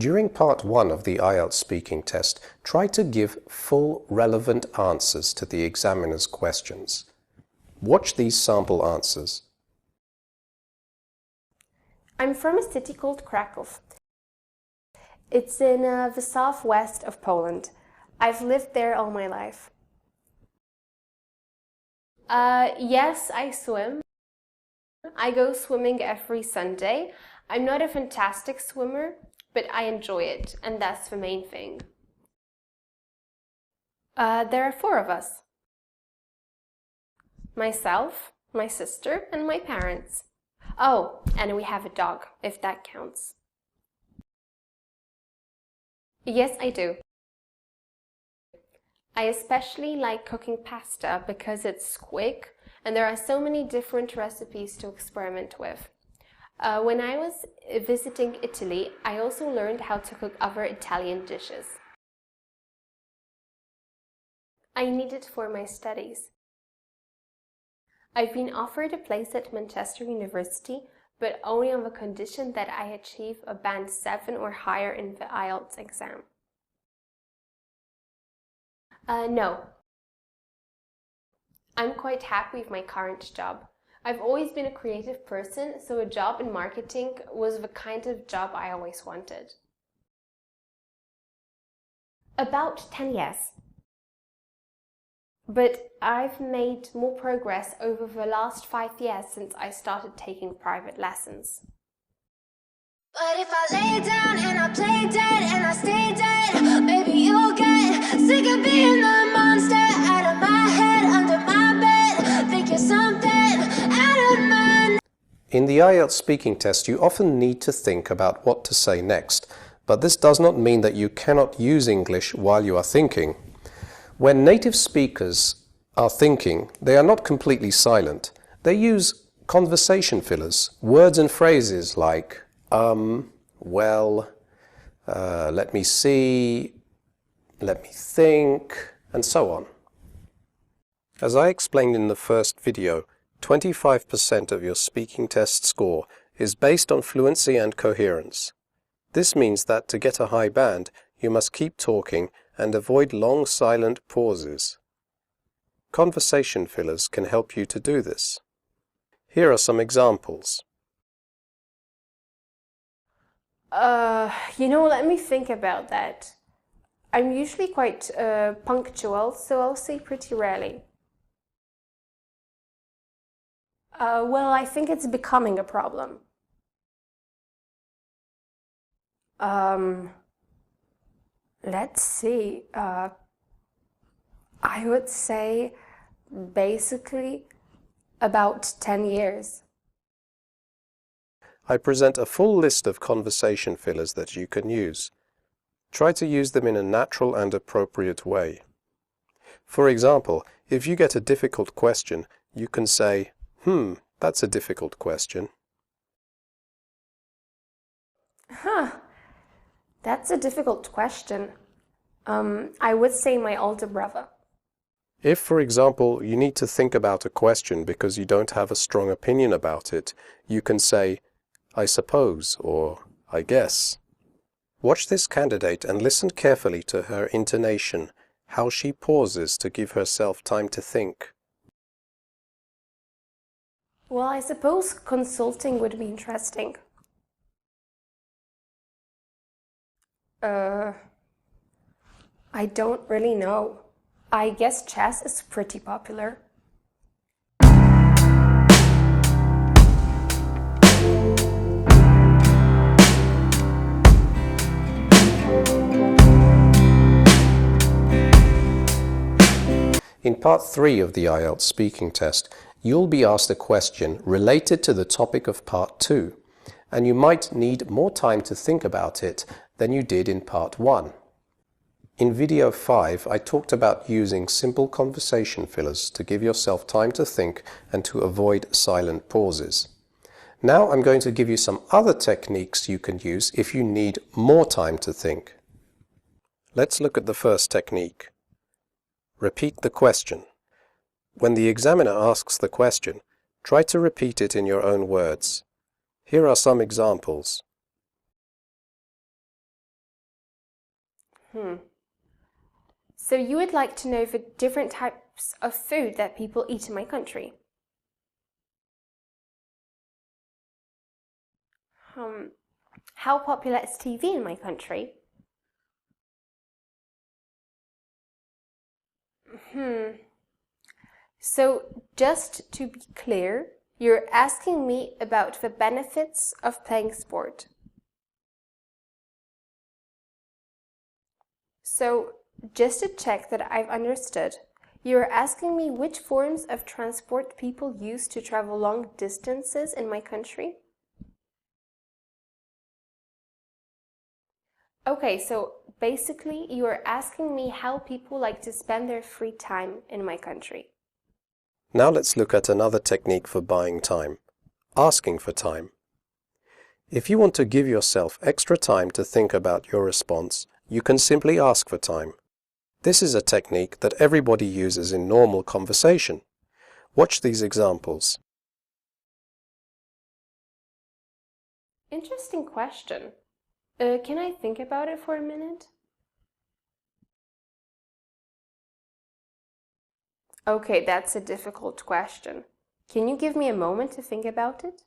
During part 1 of the IELTS speaking test, try to give full, relevant answers to the examiner's questions. Watch these sample answers. I'm from a city called Kraków. It's in the southwest of Poland. I've lived there all my life. Yes, I swim. I go swimming every Sunday. I'm not a fantastic swimmer, but I enjoy it, and that's the main thing. There are 4 of us. Myself, my sister, and my parents. Oh, and we have a dog, if that counts. Yes, I do. I especially like cooking pasta because it's quick and there are so many different recipes to experiment with. When I was visiting Italy, I also learned how to cook other Italian dishes. I need it for my studies. I've been offered a place at Manchester University, but only on the condition that I achieve a band 7 or higher in the IELTS exam. No. I'm quite happy with my current job. I've always been a creative person, so a job in marketing was the kind of job I always wanted. About 10 years. But I've made more progress over the last 5 years since I started taking private lessons. But if I lay down and I play dead and I stay dead, maybe you'll get sick of being the monster out of my head, under my bed, think you're something out of my... In the IELTS speaking test, you often need to think about what to say next, but this does not mean that you cannot use English while you are thinking. When native speakers are thinking, they are not completely silent. They use conversation fillers, words and phrases like well, let me see, let me think, and so on. As I explained in the first video, 25% of your speaking test score is based on fluency and coherence. This means that to get a high band, you must keep talking and avoid long silent pauses. Conversation fillers can help you to do this. Here are some examples. Let me think about that. I'm usually quite punctual, so I'll say pretty rarely. Well, I think it's becoming a problem. Let's see. I would say basically about 10 years. I present a full list of conversation fillers that you can use. Try to use them in a natural and appropriate way. For example, if you get a difficult question, you can say, that's a difficult question. That's a difficult question. I would say my older brother. If, for example, you need to think about a question because you don't have a strong opinion about it, you can say, I suppose, or I guess. Watch this candidate and listen carefully to her intonation, how she pauses to give herself time to think. Well, I suppose consulting would be interesting. I don't really know. I guess chess is pretty popular. In part 3 of the IELTS speaking test, you'll be asked a question related to the topic of part 2, and you might need more time to think about it than you did in part 1. In video 5, I talked about using simple conversation fillers to give yourself time to think and to avoid silent pauses. Now I'm going to give you some other techniques you can use if you need more time to think. Let's look at the first technique. Repeat the question. When the examiner asks the question, try to repeat it in your own words. Here are some examples. So you would like to know the different types of food that people eat in my country? How popular is TV in my country? So just to be clear, you're asking me about the benefits of playing sport. So just to check that I've understood, you're asking me which forms of transport people use to travel long distances in my country? Okay, so basically you are asking me how people like to spend their free time in my country. Now let's look at another technique for buying time, asking for time. If you want to give yourself extra time to think about your response, you can simply ask for time. This is a technique that everybody uses in normal conversation. Watch these examples. Interesting question. Can I think about it for a minute? Okay, that's a difficult question. Can you give me a moment to think about it?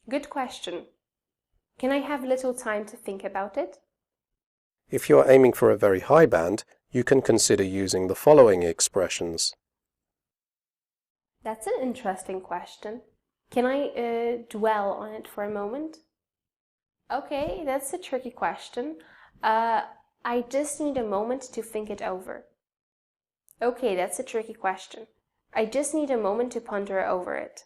Good question. Can I have a little time to think about it? If you are aiming for a very high band, you can consider using the following expressions. That's an interesting question. Can I dwell on it for a moment? Okay, that's a tricky question. I just need a moment to think it over. Okay, that's a tricky question. I just need a moment to ponder over it.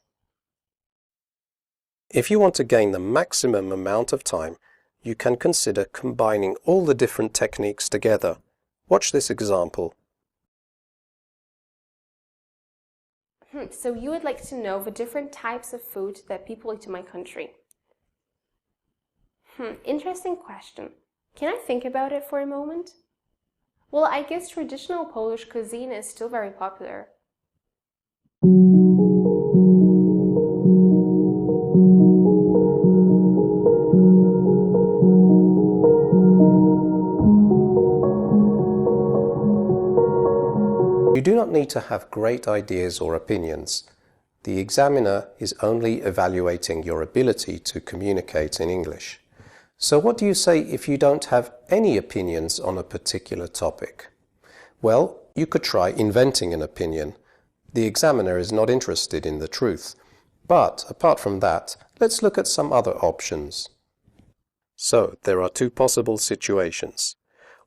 If you want to gain the maximum amount of time, you can consider combining all the different techniques together. Watch this example. So you would like to know the different types of food that people eat in my country. Interesting question. Can I think about it for a moment? Well, I guess traditional Polish cuisine is still very popular. You do not need to have great ideas or opinions. The examiner is only evaluating your ability to communicate in English. So what do you say if you don't have any opinions on a particular topic? Well, you could try inventing an opinion. The examiner is not interested in the truth. But apart from that, let's look at some other options. So, there are two possible situations.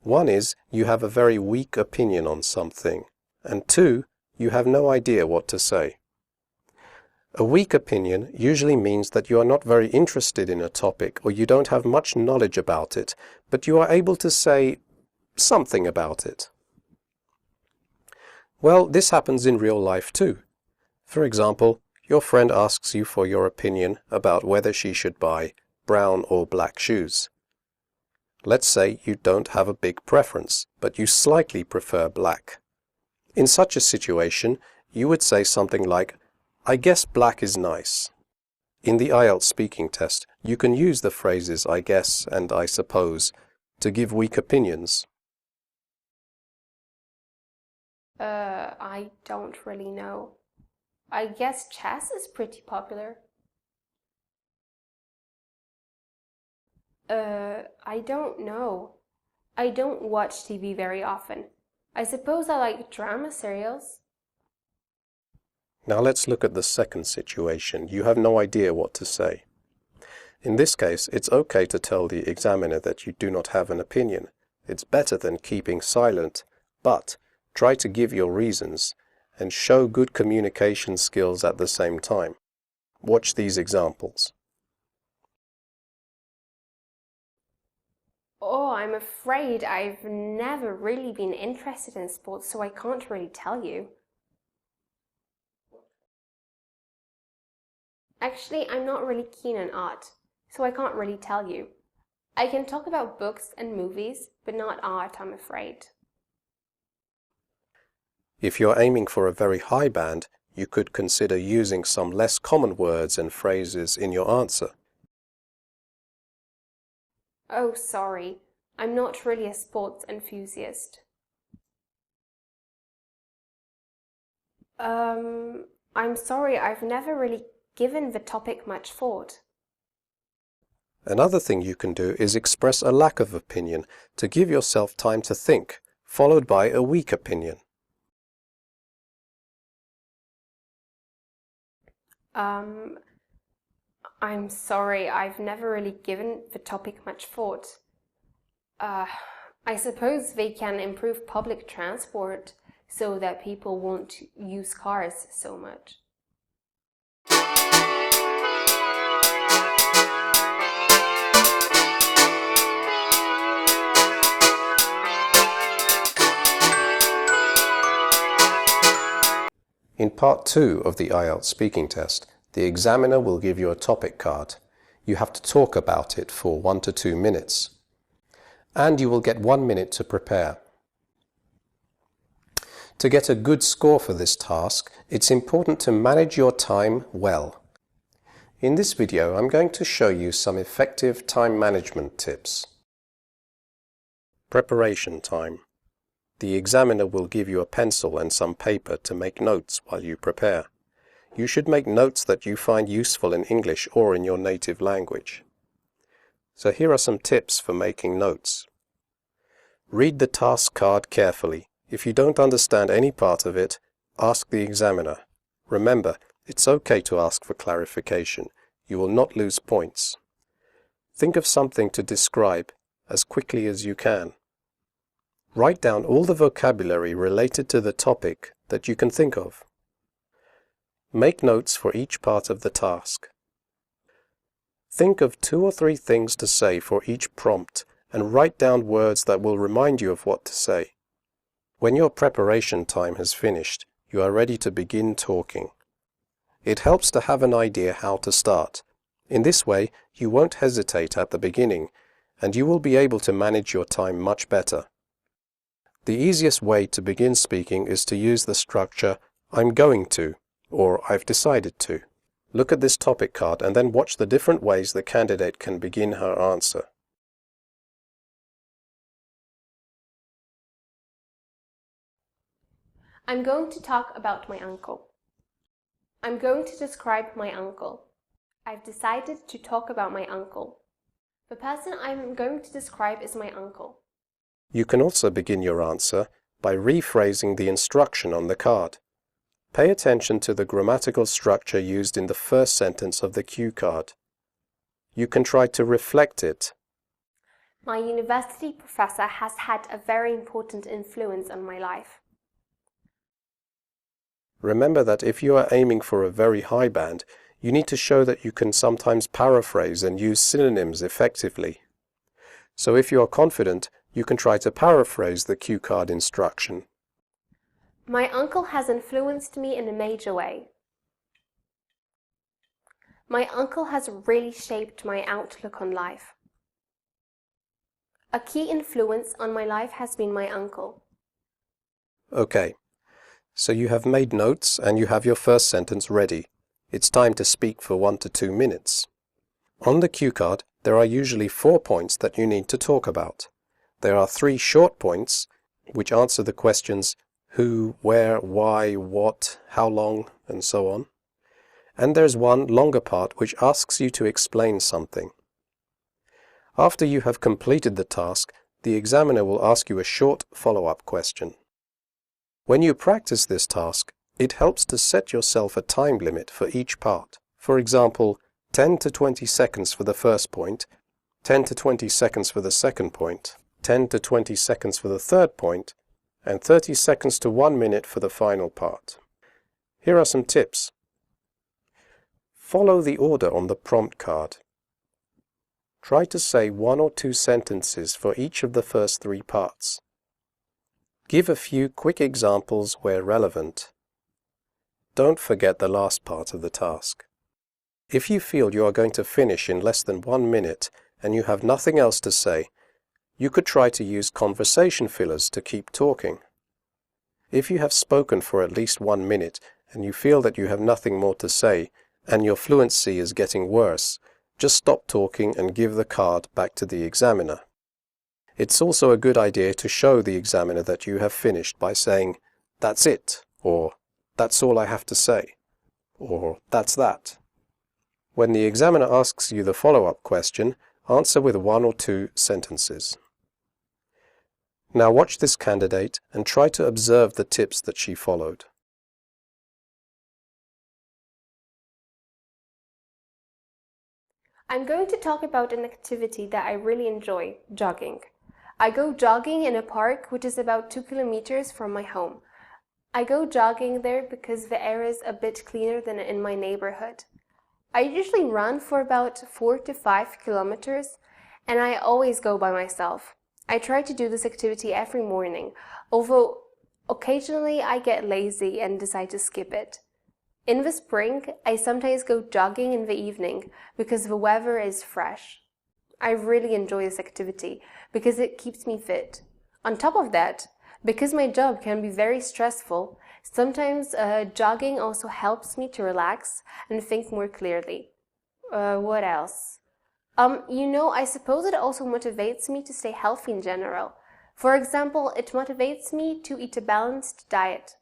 One is you have a very weak opinion on something, and two, you have no idea what to say. A weak opinion usually means that you are not very interested in a topic or you don't have much knowledge about it, but you are able to say something about it. Well, this happens in real life too. For example, your friend asks you for your opinion about whether she should buy brown or black shoes. Let's say you don't have a big preference, but you slightly prefer black. In such a situation, you would say something like, I guess black is nice. In the IELTS speaking test, you can use the phrases I guess and I suppose to give weak opinions. I don't really know. I guess chess is pretty popular. I don't know. I don't watch TV very often. I suppose I like drama serials. Now let's look at the second situation. You have no idea what to say. In this case, it's okay to tell the examiner that you do not have an opinion. It's better than keeping silent, but try to give your reasons and show good communication skills at the same time. Watch these examples. Oh, I'm afraid I've never really been interested in sports, so I can't really tell you. Actually, I'm not really keen on art, so I can't really tell you. I can talk about books and movies, but not art, I'm afraid. If you're aiming for a very high band, you could consider using some less common words and phrases in your answer. Oh, sorry. I'm not really a sports enthusiast. I'm sorry, I've never really given the topic much thought. Another thing you can do is express a lack of opinion to give yourself time to think, followed by a weak opinion. I'm sorry, I've never really given the topic much thought. I suppose they can improve public transport so that people won't use cars so much. In part 2 of the IELTS speaking test, the examiner will give you a topic card. You have to talk about it for 1 to 2 minutes. And you will get 1 minute to prepare. To get a good score for this task, it's important to manage your time well. In this video, I'm going to show you some effective time management tips. Preparation time. The examiner will give you a pencil and some paper to make notes while you prepare. You should make notes that you find useful in English or in your native language. So here are some tips for making notes. Read the task card carefully. If you don't understand any part of it, ask the examiner. Remember, it's okay to ask for clarification. You will not lose points. Think of something to describe as quickly as you can. Write down all the vocabulary related to the topic that you can think of. Make notes for each part of the task. Think of 2 or 3 things to say for each prompt and write down words that will remind you of what to say. When your preparation time has finished, you are ready to begin talking. It helps to have an idea how to start. In this way, you won't hesitate at the beginning, and you will be able to manage your time much better. The easiest way to begin speaking is to use the structure "I'm going to" or "I've decided to." Look at this topic card and then watch the different ways the candidate can begin her answer. I'm going to talk about my uncle. I'm going to describe my uncle. I've decided to talk about my uncle. The person I'm going to describe is my uncle. You can also begin your answer by rephrasing the instruction on the card. Pay attention to the grammatical structure used in the first sentence of the cue card. You can try to reflect it. My university professor has had a very important influence on my life. Remember that if you are aiming for a very high band, you need to show that you can sometimes paraphrase and use synonyms effectively. So if you are confident, you can try to paraphrase the cue card instruction. My uncle has influenced me in a major way. My uncle has really shaped my outlook on life. A key influence on my life has been my uncle. Okay, so you have made notes and you have your first sentence ready. It's time to speak for 1 to 2 minutes. On the cue card, there are usually 4 points that you need to talk about. There are 3 short points, which answer the questions who, where, why, what, how long, and so on. And there's one longer part which asks you to explain something. After you have completed the task, the examiner will ask you a short follow-up question. When you practice this task, it helps to set yourself a time limit for each part. For example, 10 to 20 seconds for the first point, 10 to 20 seconds for the second point, 10 to 20 seconds for the third point, and 30 seconds to 1 minute for the final part. Here are some tips. Follow the order on the prompt card. Try to say 1 or 2 sentences for each of the first 3 parts. Give a few quick examples where relevant. Don't forget the last part of the task. If you feel you are going to finish in less than 1 minute and you have nothing else to say, you could try to use conversation fillers to keep talking. If you have spoken for at least 1 minute and you feel that you have nothing more to say and your fluency is getting worse, just stop talking and give the card back to the examiner. It's also a good idea to show the examiner that you have finished by saying, "That's it," or "That's all I have to say," or "That's that." When the examiner asks you the follow-up question, answer with 1 or 2 sentences. Now watch this candidate and try to observe the tips that she followed. I'm going to talk about an activity that I really enjoy, jogging. I go jogging in a park which is about 2 kilometers from my home. I go jogging there because the air is a bit cleaner than in my neighborhood. I usually run for about 4 to 5 kilometers, and I always go by myself. I try to do this activity every morning, although occasionally I get lazy and decide to skip it. In the spring, I sometimes go jogging in the evening because the weather is fresh. I really enjoy this activity because it keeps me fit. On top of that, because my job can be very stressful, sometimes jogging also helps me to relax and think more clearly. What else? I suppose it also motivates me to stay healthy in general. For example, it motivates me to eat a balanced diet.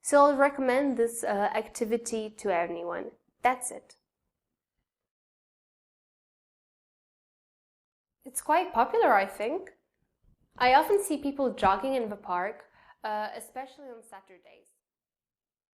So I'll recommend this activity to anyone. That's it. It's quite popular, I think. I often see people jogging in the park, especially on Saturdays.